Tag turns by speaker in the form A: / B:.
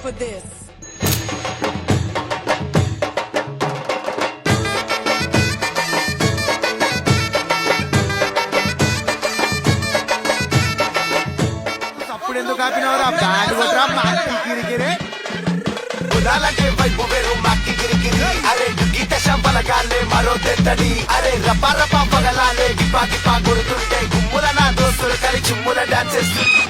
A: for this.
B: అప్పుడు ఎందుకు ఆపినవరా band కొట్టరా మాకి గిరిగిరే
C: ఉదాలకే వైపు వేరు మాకి గిరిగిరి అరే గీత శంపలగాలే మరో తెట్టడి అరే రప రప పగలాలే గిపా గిపా కొడుతుంటే గుమ్ముల నా దోస్తులు కలి చుమ్ముల డాన్స్ చేస్తుంటే